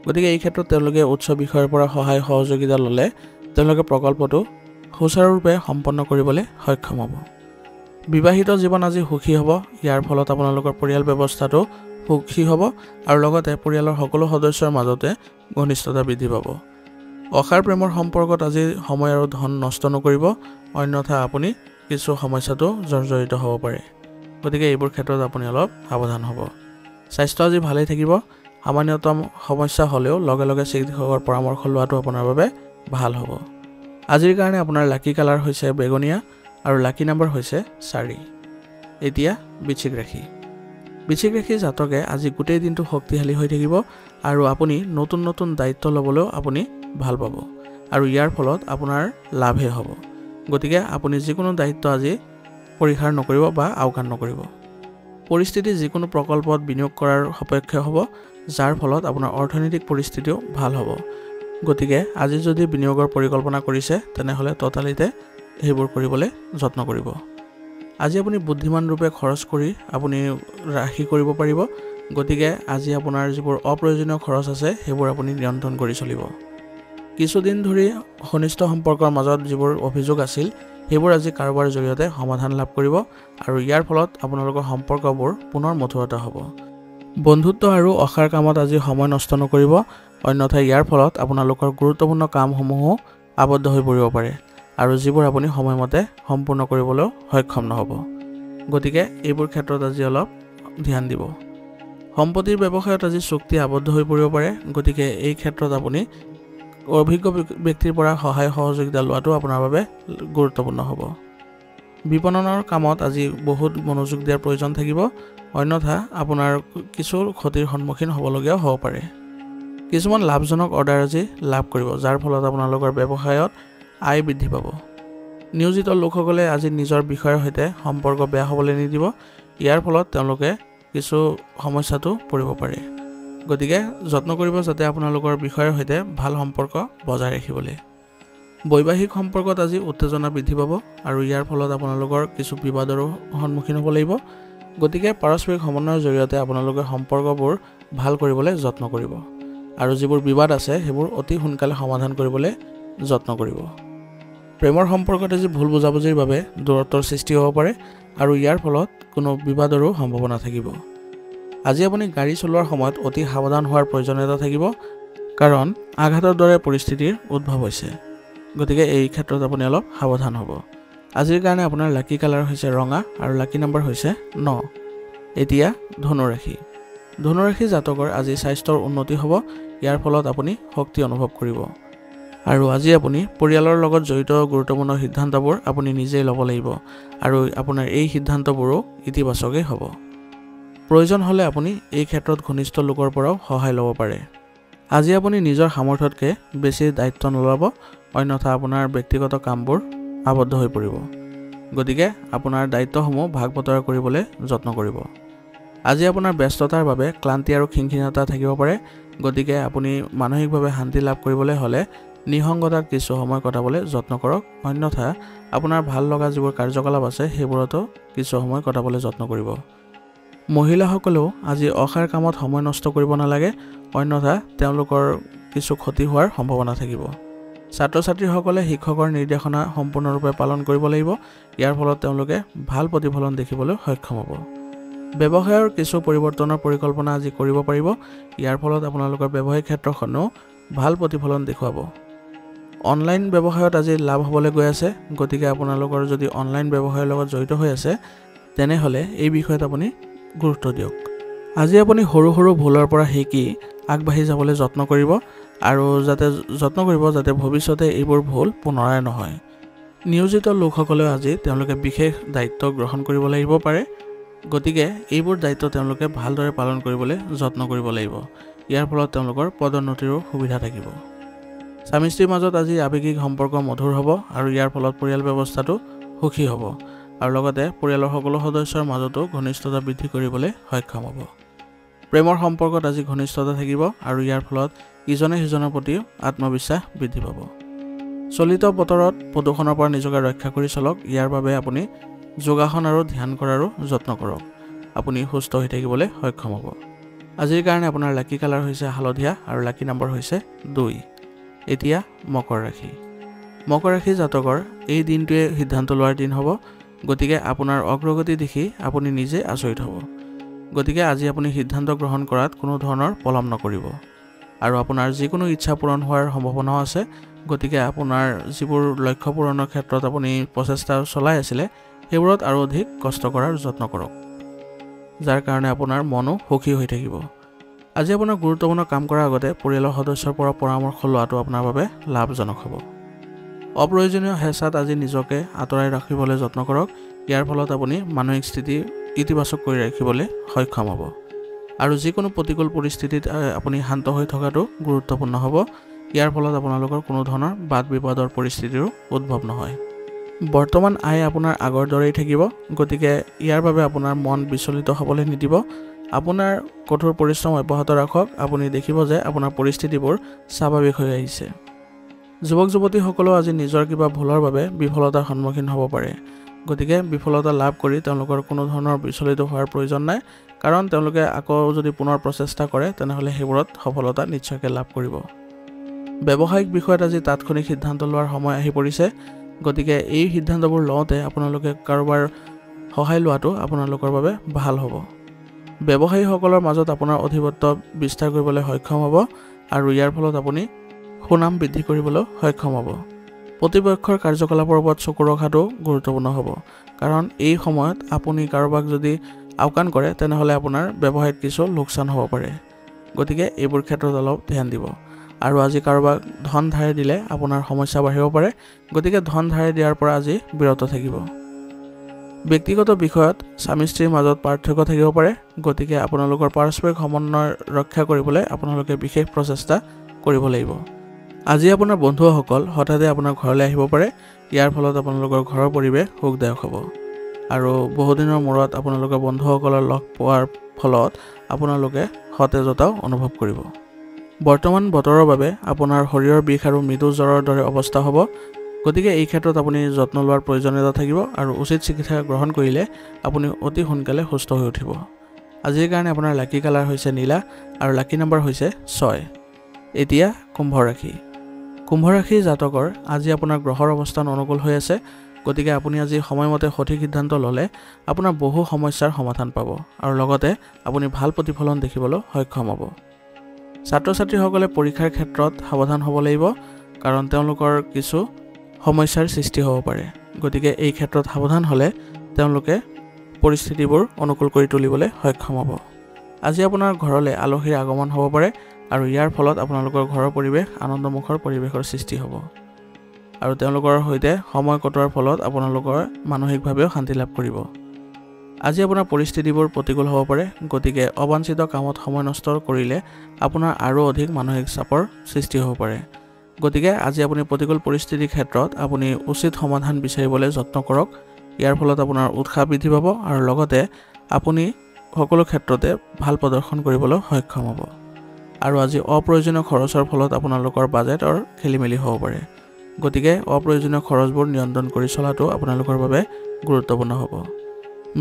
গতিকে এই ক্ষেত্ৰত তেওঁলোকে উচ্চ বিষয়ৰ পৰা সহায় সহযোগিতা ল'লে তেওঁলোকে প্ৰকল্পটো সুচাৰুৰূপে সম্পন্ন কৰিবলৈ সক্ষম হ'ব। বিবাহিত জীৱন আজি সুখী হ'ব। ইয়াৰ ফলত আপোনালোকৰ পৰিয়াল ব্যৱস্থাটো সুখী হ'ব আৰু লগতে পৰিয়ালৰ সকলো সদস্যৰ মাজতে ঘনিষ্ঠতা বৃদ্ধি পাব। অসাৰ প্ৰেমৰ সম্পৰ্কত আজি সময় আৰু ধন নষ্ট নকৰিব, অন্যথা আপুনি কিছু সমস্যাটো জৰ্জৰিত হ'ব পাৰে। গতিকে এইবোৰ ক্ষেত্ৰত আপুনি অলপ সাৱধান হ'ব। স্বাস্থ্য আজি ভালেই থাকিব। সামান্যতম সমস্যা হ'লেও লগে লগে চিকিৎসকৰ পৰামৰ্শ লোৱাটো আপোনাৰ বাবে ভাল হ'ব। আজিৰ কাৰণে আপোনাৰ লাকি কালাৰ হৈছে বেঙুনীয়া আৰু লাকি নাম্বাৰ হৈছে 4। এতিয়া বৃশ্চিক ৰাশি। বৃশ্চিক ৰাশি জাতকে আজি গোটেই দিনটো শক্তিশালী হৈ থাকিব আৰু আপুনি নতুন নতুন দায়িত্ব ল'বলৈও আপুনি ভাল পাব আৰু ইয়াৰ ফলত আপোনাৰ লাভহে হ'ব। গতিকে আপুনি যিকোনো দায়িত্ব আজি পৰিহাৰ নকৰিব বা আওকাণ নকৰিব। পৰিস্থিতি যিকোনো প্ৰকল্পত বিনিয়োগ কৰাৰ সপক্ষে হ'ব, যাৰ ফলত আপোনাৰ অৰ্থনৈতিক পৰিস্থিতিও ভাল হ'ব। গতিকে আজি যদি বিনিয়োগৰ পৰিকল্পনা কৰিছে তেনেহ'লে ততালিতে সেইবোৰ কৰিবলৈ যত্ন কৰিব। আজি আপুনি বুদ্ধিমান ৰূপে খৰচ কৰি আপুনি ৰাশি কৰিব পাৰিব। গতিকে আজি আপোনাৰ যিবোৰ অপ্ৰয়োজনীয় খৰচ আছে সেইবোৰ আপুনি নিয়ন্ত্ৰণ কৰি চলিব। কিছুদিন ধৰি ঘনিষ্ঠ সম্পৰ্কৰ মাজত যিবোৰ অভিযোগ আছিল সেইবোৰ আজি কাৰোবাৰ জৰিয়তে সমাধান লাভ কৰিব আৰু ইয়াৰ ফলত আপোনালোকৰ সম্পৰ্কবোৰ পুনৰ মধুৰতা হ'ব। বন্ধুত্ব আৰু অসাৰ কামত আজি সময় নষ্ট নকৰিব, অন্যথা ইয়াৰ ফলত আপোনালোকৰ গুৰুত্বপূৰ্ণ কামসমূহো আবদ্ধ হৈ পৰিব পাৰে আৰু যিবোৰ আপুনি সময়মতে সম্পূৰ্ণ কৰিবলৈ সক্ষম নহ'ব। গতিকে এইবোৰ ক্ষেত্ৰত আজি অলপ ধ্যান দিব। সম্পত্তিৰ ব্যৱসায়ত আজি চুক্তি আবদ্ধ হৈ পৰিব পাৰে, গতিকে এই ক্ষেত্ৰত আপুনি অভিজ্ঞ ব্যক্তিৰ পৰা সহায় সহযোগিতা লোৱাটো আপোনাৰ বাবে গুৰুত্বপূৰ্ণ হ'ব। বিপণনৰ কামত আজি বহুত মনোযোগ দিয়াৰ প্ৰয়োজন থাকিব, অন্যথা আপোনাৰ কিছু ক্ষতিৰ সন্মুখীন হ'বলগীয়াও হ'ব পাৰে। কিছুমান লাভজনক অৰ্ডাৰ আজি লাভ কৰিব, যাৰ ফলত আপোনালোকৰ ব্যৱসায়ত আয় বৃদ্ধি পাব। নিয়োজিত লোকসকলে আজি নিজৰ বিষয়ৰ সৈতে সম্পৰ্ক বেয়া হ'বলৈ নিদিব, ইয়াৰ ফলত তেওঁলোকে কিছু সমস্যাটো পৰিব পাৰে। গতিকে যত্ন কৰিব যাতে আপোনালোকৰ বিষয়ৰ সৈতে ভাল সম্পৰ্ক বজাই ৰাখিবলৈ। বৈবাহিক সম্পৰ্কত আজি উত্তেজনা বৃদ্ধি পাব আৰু ইয়াৰ ফলত আপোনালোকৰ কিছু বিবাদৰো সন্মুখীন হ'ব লাগিব। গতিকে পাৰস্পৰিক সমন্বয়ৰ জৰিয়তে আপোনালোকে সম্পৰ্কবোৰ ভাল কৰিবলৈ যত্ন কৰিব আৰু যিবোৰ বিবাদ আছে সেইবোৰ অতি সোনকালে সমাধান কৰিবলৈ যত্ন কৰিব। প্ৰেমৰ সম্পৰ্কত আজি ভুল বুজাবুজিৰ বাবে দূৰত্বৰ সৃষ্টি হ'ব পাৰে আৰু ইয়াৰ ফলত কোনো বিবাদৰো সম্ভাৱনা থাকিব। আজি আপুনি গাড়ী চলোৱাৰ সময়ত অতি সাৱধান হোৱাৰ প্ৰয়োজনীয়তা থাকিব, কাৰণ আঘাতৰ দৰে পৰিস্থিতিৰ উদ্ভৱ হৈছে। গতিকে এই ক্ষেত্ৰত আপুনি অলপ সাৱধান হ'ব। আজিৰ কাৰণে আপোনাৰ লাকি কালাৰ হৈছে ৰঙা আৰু লাকি নম্বৰ হৈছে 9। এতিয়া ধনুৰাশি। ধনুৰাশি জাতকৰ আজি স্বাস্থ্যৰ উন্নতি হ'ব, ইয়াৰ ফলত আপুনি শক্তি অনুভৱ কৰিব আৰু আজি আপুনি পৰিয়ালৰ লগত জড়িত গুৰুত্বপূৰ্ণ সিদ্ধান্তবোৰ আপুনি নিজেই ল'ব লাগিব আৰু আপোনাৰ এই সিদ্ধান্তবোৰো ইতিবাচকেই হ'ব। প্ৰয়োজন হ'লে আপুনি এই ক্ষেত্ৰত ঘনিষ্ঠ লোকৰ পৰাও সহায় ল'ব পাৰে। আজি আপুনি নিজৰ সামৰ্থ্যতকৈ বেছি দায়িত্ব নল'ব, অন্যথা আপোনাৰ ব্যক্তিগত কামবোৰ আবদ্ধ হৈ পৰিব। গতিকে আপোনাৰ দায়িত্বসমূহ ভাগ বতৰা কৰিবলৈ যত্ন কৰিব। আজি আপোনাৰ ব্যস্ততাৰ বাবে ক্লান্তি আৰু খিংখিঙতা থাকিব পাৰে, গতিকে আপুনি মানসিকভাৱে শান্তি লাভ কৰিবলৈ হ'লে নিসংগতাত কিছু সময় কটাবলৈ যত্ন কৰক, অন্যথা আপোনাৰ ভাল লগা যিবোৰ কাৰ্যকলাপ আছে সেইবোৰতো কিছু সময় কটাবলৈ যত্ন কৰিব। মহিলাসকলেও আজি অসাৰ কামত সময় নষ্ট কৰিব নালাগে, অন্যথা তেওঁলোকৰ কিছু ক্ষতি হোৱাৰ সম্ভাৱনা থাকিব। ছাত্ৰ ছাত্ৰীসকলে শিক্ষকৰ নিৰ্দেশনা সম্পূৰ্ণৰূপে পালন কৰিব লাগিব, ইয়াৰ ফলত তেওঁলোকে ভাল প্ৰতিফলন দেখিবলৈ সক্ষম হ'ব। ব্যৱসায়ৰ কিছু পৰিৱৰ্তনৰ পৰিকল্পনা আজি কৰিব পাৰিব, ইয়াৰ ফলত আপোনালোকৰ ব্যৱসায়িক ক্ষেত্ৰখনেও ভাল প্ৰতিফলন দেখুৱাব। অনলাইন ব্যৱসায়ত আজি লাভ হ'বলৈ গৈ আছে, গতিকে আপোনালোকৰ যদি অনলাইন ব্যৱসায়ৰ লগত জড়িত হৈ আছে তেনেহ'লে এই বিষয়ত আপুনি গুৰুত্ব দিয়ক। আজি আপুনি সৰু সৰু ভুলৰ পৰা শিকি আগবাঢ়ি যাবলৈ যত্ন কৰিব আৰু যাতে ভৱিষ্যতে এইবোৰ ভুল পুনৰাই নহয়। নিয়োজিত লোকসকলেও আজি তেওঁলোকে বিশেষ দায়িত্ব গ্ৰহণ কৰিব লাগিব পাৰে, গতিকে এইবোৰ দায়িত্ব তেওঁলোকে ভালদৰে পালন কৰিবলৈ যত্ন কৰিব লাগিব। ইয়াৰ ফলত তেওঁলোকৰ পদোন্নতিৰো সুবিধা থাকিব। স্বামী স্ত্ৰীৰ মাজত আজি আৱেগিক সম্পৰ্ক মধুৰ হ'ব আৰু ইয়াৰ ফলত পৰিয়াল ব্যৱস্থাটো সুখী হ'ব আৰু লগতে পৰিয়ালৰ সকলো সদস্যৰ মাজতো ঘনিষ্ঠতা বৃদ্ধি কৰিবলৈ সক্ষম হ'ব। প্ৰেমৰ সম্পৰ্কত আজি ঘনিষ্ঠতা থাকিব আৰু ইয়াৰ ফলত ইজনে সিজনৰ প্ৰতি আত্মবিশ্বাস বৃদ্ধি পাব। চলিত বতৰত প্ৰদূষণৰ পৰা নিজকে ৰক্ষা কৰি চলক, ইয়াৰ বাবে আপুনি যোগাসন আৰু ধ্যান কৰাৰো যত্ন কৰক। আপুনি সুস্থ হৈ থাকিবলৈ সক্ষম হ'ব। আজিৰ কাৰণে আপোনাৰ লাকি কালাৰ হৈছে হালধীয়া আৰু লাকি নম্বৰ হৈছে 2। এতিয়া মকৰ ৰাশি। মকৰ ৰাশি জাতকৰ এই দিনটোৱে সিদ্ধান্ত লোৱাৰ দিন হ'ব, গতিকে আপোনাৰ অগ্ৰগতি দেখি আপুনি নিজে আচৰিত হ'ব। গতিকে আজি আপুনি সিদ্ধান্ত গ্ৰহণ কৰাত কোনো ধৰণৰ পলম নকৰিব আৰু আপোনাৰ যিকোনো ইচ্ছা পূৰণ হোৱাৰ সম্ভাৱনাও আছে। গতিকে আপোনাৰ যিবোৰ লক্ষ্য পূৰণৰ ক্ষেত্ৰত আপুনি প্ৰচেষ্টা চলাই আছিলে সেইবোৰত আৰু অধিক কষ্ট কৰাৰ যত্ন কৰক, যাৰ কাৰণে আপোনাৰ মনো সুখী হৈ থাকিব। আজি আপোনাৰ গুৰুত্বপূৰ্ণ কাম কৰাৰ আগতে পৰিয়ালৰ সদস্যৰ পৰা পৰামৰ্শ লোৱাটো আপোনাৰ বাবে লাভজনক হ'ব। অপ্ৰয়োজনীয় হেঁচাত আজি নিজকে আঁতৰাই ৰাখিবলৈ যত্ন কৰক, ইয়াৰ ফলত আপুনি মানসিক স্থিতি ইতিবাচক কৰি ৰাখিবলৈ সক্ষম হ'ব আৰু যিকোনো প্ৰতিকূল পৰিস্থিতিত আপুনি শান্ত হৈ থকাটো গুৰুত্বপূৰ্ণ হ'ব। ইয়াৰ ফলত আপোনালোকৰ কোনো ধৰণৰ বাদ বিবাদৰ পৰিস্থিতিৰো উদ্ভৱ নহয়। বৰ্তমান আয় আপোনাৰ আগৰ দৰেই থাকিব, গতিকে ইয়াৰ বাবে আপোনাৰ মন বিচলিত হ'বলৈ নিদিব। আপোনাৰ কঠোৰ পৰিশ্ৰম অব্যাহত ৰাখক, আপুনি দেখিব যে আপোনাৰ পৰিস্থিতিবোৰ স্বাভাৱিক হৈ আহিছে। যুৱক যুৱতীসকলেও আজি নিজৰ কিবা ভুলৰ বাবে বিফলতাৰ সন্মুখীন হ'ব পাৰে, গতিকে বিফলতা লাভ কৰি তেওঁলোকৰ কোনো ধৰণৰ বিচলিত হোৱাৰ প্ৰয়োজন নাই, কাৰণ তেওঁলোকে আকৌ যদি পুনৰ প্ৰচেষ্টা কৰে তেনেহ'লে সেইবোৰত সফলতা নিশ্চয়কৈ লাভ কৰিব। ব্যৱসায়িক বিষয়ত আজি তাৎক্ষণিক সিদ্ধান্ত লোৱাৰ সময় আহি পৰিছে, গতিকে এই সিদ্ধান্তবোৰ লওঁতে আপোনালোকে কাৰোবাৰ সহায় লোৱাটো আপোনালোকৰ বাবে ভাল হ'ব। ব্যৱসায়ীসকলৰ মাজত আপোনাৰ অধিপত্য বিস্তাৰ কৰিবলৈ সক্ষম হ'ব আৰু ইয়াৰ ফলত আপুনি সুনাম বৃদ্ধি কৰিবলৈ সক্ষম হ'ব। প্ৰতিপক্ষৰ কাৰ্যকলাপৰ ওপৰত চকু ৰখাটো গুৰুত্বপূৰ্ণ হ'ব, কাৰণ এই সময়ত আপুনি কাৰোবাক যদি আওকাণ কৰে তেনেহ'লে আপোনাৰ ব্যৱসায়ত কিছু লোকচান হ'ব পাৰে। গতিকে এইবোৰ ক্ষেত্ৰত অলপ ধ্যান দিব। আৰু আজি কাৰোবাক ধন ধাৰে দিলে আপোনাৰ সমস্যা বাঢ়িব পাৰে, গতিকে ধন ধাৰে দিয়াৰ পৰা আজি বিৰত থাকিব। ব্যক্তিগত বিষয়ত স্বামী স্ত্ৰীৰ মাজত পাৰ্থক্য থাকিব পাৰে, গতিকে আপোনালোকৰ পাৰস্পৰিক সমন্বয় ৰক্ষা কৰিবলৈ আপোনালোকে বিশেষ প্ৰচেষ্টা কৰিব লাগিব। আজি আপোনাৰ বন্ধুসকল হঠাতে আপোনাৰ ঘৰলৈ আহিব পাৰে, ইয়াৰ ফলত আপোনালোকৰ ঘৰৰ পৰিৱেশ সুখদায়ক হ'ব। আৰু বহুদিনৰ মূৰত আপোনালোকৰ বন্ধুসকলৰ লগ পোৱাৰ ফলত আপোনালোকে সতেজতাও অনুভৱ কৰিব। বৰ্তমান বতৰৰ বাবে আপোনাৰ শৰীৰৰ বিষ আৰু মৃদু জ্বৰৰ দৰে অৱস্থা হ'ব, গতিকে এই ক্ষেত্ৰত আপুনি যত্ন লোৱাৰ প্ৰয়োজনীয়তা থাকিব আৰু উচিত চিকিৎসা গ্ৰহণ কৰিলে আপুনি অতি সোনকালে সুস্থ হৈ উঠিব। আজিৰ কাৰণে আপোনাৰ লাকি কালাৰ হৈছে নীলা আৰু লাকি নম্বৰ হৈছে 6। এতিয়া কুম্ভ ৰাশি। কুম্ভ ৰাশিৰ জাতকৰ আজি আপোনাৰ গ্ৰহৰ অৱস্থান অনুকূল হৈ আছে, গতিকে আপুনি আজি সময়মতে সঠিক সিদ্ধান্ত ল'লে আপোনাৰ বহু সমস্যাৰ সমাধান পাব আৰু লগতে আপুনি ভাল প্ৰতিফলন দেখিবলৈ সক্ষম হ'ব। ছাত্ৰ ছাত্ৰীসকলে পৰীক্ষাৰ ক্ষেত্ৰত সাৱধান হ'ব লাগিব, কাৰণ তেওঁলোকৰ কিছু সমস্যাৰ সৃষ্টি হ'ব পাৰে। গতিকে এই ক্ষেত্ৰত সাৱধান হ'লে তেওঁলোকে পৰিস্থিতিবোৰ অনুকূল কৰি তুলিবলৈ সক্ষম হ'ব। আজি আপোনাৰ ঘৰলৈ আলহীৰ আগমন হ'ব পাৰে আৰু ইয়াৰ ফলত আপোনালোকৰ ঘৰৰ পৰিৱেশ আনন্দমুখৰ পৰিৱেশৰ সৃষ্টি হ'ব আৰু তেওঁলোকৰ সৈতে সময় কটোৱাৰ ফলত আপোনালোকৰ মানসিকভাৱেও শান্তি লাভ কৰিব। আজি আপোনাৰ পৰিস্থিতিবোৰ প্ৰতিকূল হ'ব পাৰে, গতিকে অবাঞ্ছিত কামত সময় নষ্ট কৰিলে আপোনাৰ আৰু অধিক মানসিক চাপৰ সৃষ্টি হ'ব পাৰে। গতিকে আজি আপুনি প্ৰতিকূল পৰিস্থিতিৰ ক্ষেত্ৰত আপুনি উচিত সমাধান বিচাৰিবলৈ যত্ন কৰক। ইয়াৰ ফলত আপোনাৰ উৎসাহ বৃদ্ধি পাব আৰু লগতে আপুনি সকলো ক্ষেত্ৰতে ভাল প্ৰদৰ্শন কৰিবলৈ সক্ষম হ'ব। আৰু আজি অপ্ৰয়োজনীয় খৰচৰ ফলত আপোনালোকৰ বাজেটৰ খেলিমেলি হ'ব পাৰে, গতিকে অপ্ৰয়োজনীয় খৰচবোৰ নিয়ন্ত্ৰণ কৰি চলাটো আপোনালোকৰ বাবে গুৰুত্বপূৰ্ণ হ'ব।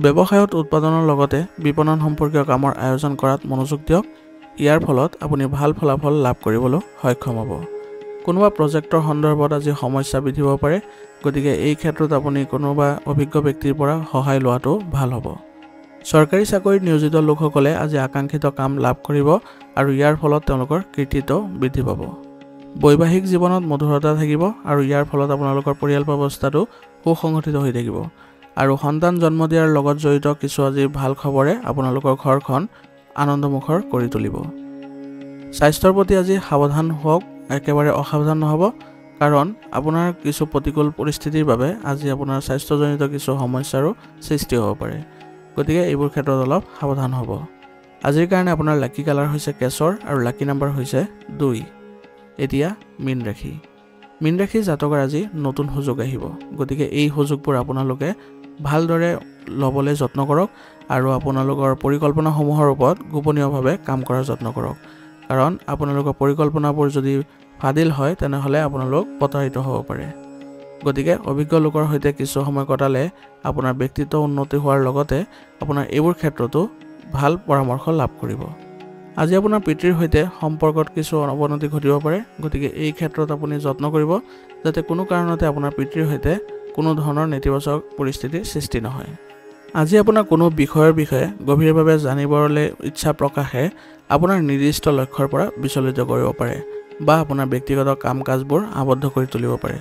ব্যৱসায়ত উৎপাদনৰ লগতে বিপণন সম্পৰ্কীয় কামৰ আয়োজন কৰাত মনোযোগ দিয়ক। ইয়াৰ ফলত আপুনি ভাল ফলাফল লাভ কৰিবলৈ সক্ষম হ'ব। কোনোবা প্ৰজেক্টৰ সন্দৰ্ভত আজি সমস্যা বৃদ্ধি হ'ব পাৰে, গতিকে এই ক্ষেত্ৰত আপুনি কোনোবা অভিজ্ঞ ব্যক্তিৰ পৰা সহায় লোৱাটো ভাল হ'ব। চৰকাৰী চাকৰিত নিয়োজিত লোকসকলে আজি আকাংক্ষিত কাম লাভ কৰিব আৰু ইয়াৰ ফলত তেওঁলোকৰ কৃতিত্ব বৃদ্ধি পাব। বৈবাহিক জীৱনত মধুৰতা থাকিব আৰু ইয়াৰ ফলত আপোনালোকৰ পৰিয়াল ব্যৱস্থাটো সুসংগঠিত হৈ থাকিব আৰু সন্তান জন্ম দিয়াৰ লগত জড়িত কিছু আজি ভাল খবৰে আপোনালোকৰ ঘৰখন আনন্দমুখৰ কৰি তুলিব। স্বাস্থ্যৰ প্ৰতি আজি সাৱধান হওক, একেবাৰে অসাৱধান নহ'ব, কাৰণ আপোনাৰ কিছু প্ৰতিকূল পৰিস্থিতিৰ বাবে আজি আপোনাৰ স্বাস্থ্যজনিত কিছু সমস্যাৰো সৃষ্টি হ'ব পাৰে। গতিকে এইবোৰ ক্ষেত্ৰত অলপ সাৱধান হ'ব। আজিৰ কাৰণে আপোনাৰ লাকি কালাৰ হৈছে কেশৰ আৰু লাকি নম্বৰ হৈছে 2। এতিয়া মীন ৰাশি। মীন ৰাশিৰ জাতকৰ আজি নতুন সুযোগ আহিব, গতিকে এই সুযোগবোৰ আপোনালোকে ভালদৰে ল'বলৈ যত্ন কৰক আৰু আপোনালোকৰ পৰিকল্পনাসমূহৰ ওপৰত গোপনীয়ভাৱে কাম কৰাৰ যত্ন কৰক, কাৰণ আপোনালোকৰ পৰিকল্পনাবোৰ যদি ফাদিল হয় তেনেহ'লে আপোনালোক প্ৰতাৰিত হ'ব পাৰে। গতিকে অভিজ্ঞ লোকৰ সৈতে কিছু সময় কটালে আপোনাৰ ব্যক্তিত্ব উন্নতি হোৱাৰ লগতে আপোনাৰ এইবোৰ ক্ষেত্ৰতো ভাল পৰামৰ্শ লাভ কৰিব। আজি আপোনাৰ পিতৃৰ সৈতে সম্পৰ্কত কিছু অৱনতি ঘটিব পাৰে, গতিকে এই ক্ষেত্ৰত আপুনি যত্ন কৰিব যাতে কোনো কাৰণতে আপোনাৰ পিতৃৰ সৈতে কোনো ধৰণৰ নেতিবাচক পৰিস্থিতিৰ সৃষ্টি নহয়। আজি আপোনাৰ কোনো বিষয়ৰ বিষয়ে গভীৰভাৱে জানিবলৈ ইচ্ছা প্ৰকাশে আপোনাৰ নিৰ্দিষ্ট লক্ষ্যৰ পৰা বিচলিত কৰিব পাৰে বা আপোনাৰ ব্যক্তিগত কাম কাজবোৰ আবদ্ধ কৰি তুলিব পাৰে।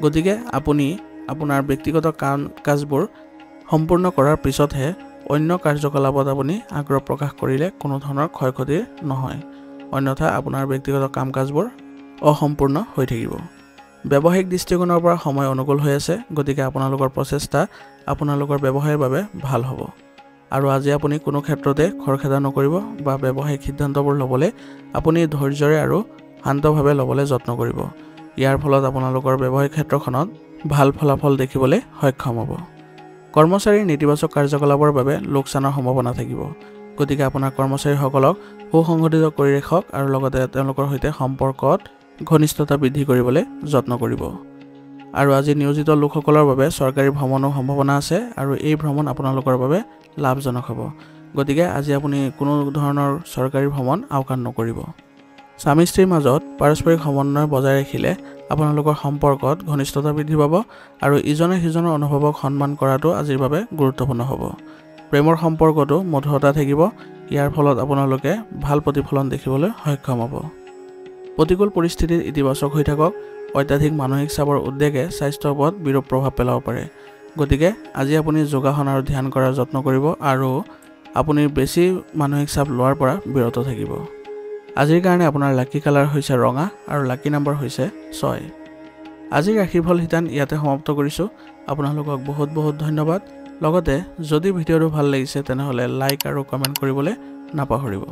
গতিকে আপুনি আপোনাৰ ব্যক্তিগত কাম কাজবোৰ সম্পূৰ্ণ কৰাৰ পিছতহে অন্য কাৰ্যকলাপত আপুনি আগ্ৰহ প্ৰকাশ কৰিলে কোনো ধৰণৰ ক্ষয়ক্ষতি নহয়, অন্যথা আপোনাৰ ব্যক্তিগত কাম কাজবোৰ অসম্পূৰ্ণ হৈ থাকিব। ব্যৱসায়িক দৃষ্টিকোণৰ পৰা সময় অনুকূল হৈ আছে, গতিকে আপোনালোকৰ প্ৰচেষ্টা আপোনালোকৰ ব্যৱসায়ৰ বাবে ভাল হ'ব। আৰু আজি আপুনি কোনো ক্ষেত্ৰতে খৰখেদা নকৰিব বা ব্যৱসায়িক সিদ্ধান্তবোৰ ল'বলৈ আপুনি ধৈৰ্যৰে আৰু শান্তভাৱে ল'বলৈ যত্ন কৰিব। ইয়াৰ ফলত আপোনালোকৰ ব্যৱসায়িক ক্ষেত্ৰখনত ভাল ফলাফল দেখিবলৈ সক্ষম হ'ব। কৰ্মচাৰীৰ নেতিবাচক কাৰ্যকলাপৰ বাবে লোকচানৰ সম্ভাৱনা থাকিব, গতিকে আপোনাৰ কৰ্মচাৰীসকলক সুসংগঠিত কৰি ৰাখক আৰু লগতে তেওঁলোকৰ সৈতে সম্পৰ্কত ঘনিষ্ঠতা বৃদ্ধি কৰিবলৈ যত্ন কৰিব। আৰু আজি নিয়োজিত লোকসকলৰ বাবে চৰকাৰী ভ্ৰমণৰ সম্ভাৱনা আছে আৰু এই ভ্ৰমণ আপোনালোকৰ বাবে লাভজনক হ'ব, গতিকে আজি আপুনি কোনো ধৰণৰ চৰকাৰী ভ্ৰমণ আওকাণ নকৰিব। স্বামী স্ত্ৰীৰ মাজত পাৰস্পৰিক সমন্বয় বজাই ৰাখিলে আপোনালোকৰ সম্পৰ্কত ঘনিষ্ঠতা বৃদ্ধি পাব আৰু ইজনে সিজনৰ অনুভৱক সন্মান কৰাটো আজিৰ বাবে গুৰুত্বপূৰ্ণ হ'ব। প্ৰেমৰ সম্পৰ্কতো মধুৰতা থাকিব, ইয়াৰ ফলত আপোনালোকে ভাল প্ৰতিফলন দেখিবলৈ সক্ষম হ'ব। প্ৰতিকূল পৰিস্থিতিত ইতিবাচক হৈ থাকক। অত্যাধিক মানসিক চাপৰ উদ্বেগে স্বাস্থ্যৰ ওপৰত বিৰূপ প্ৰভাৱ পেলাব পাৰে। গতিকে আজি আপুনি যোগাসন আৰু ধ্যান কৰাৰ যত্ন কৰিব আৰু আপুনি বেছি মানসিক চাপ লোৱাৰ পৰা বিৰত থাকিব। আজিৰ কাৰণে আপোনাৰ লাকি কালাৰ হৈছে ৰঙা আৰু লাকি নম্বৰ হৈছে 6। আজিৰ ৰাশিফল শিতান ইয়াতে সমাপ্ত কৰিছোঁ। আপোনালোকক বহুত বহুত ধন্যবাদ। লগতে যদি ভিডিঅ'টো ভাল লাগিছে তেনেহ'লে লাইক আৰু কমেণ্ট কৰিবলৈ নাপাহৰিব।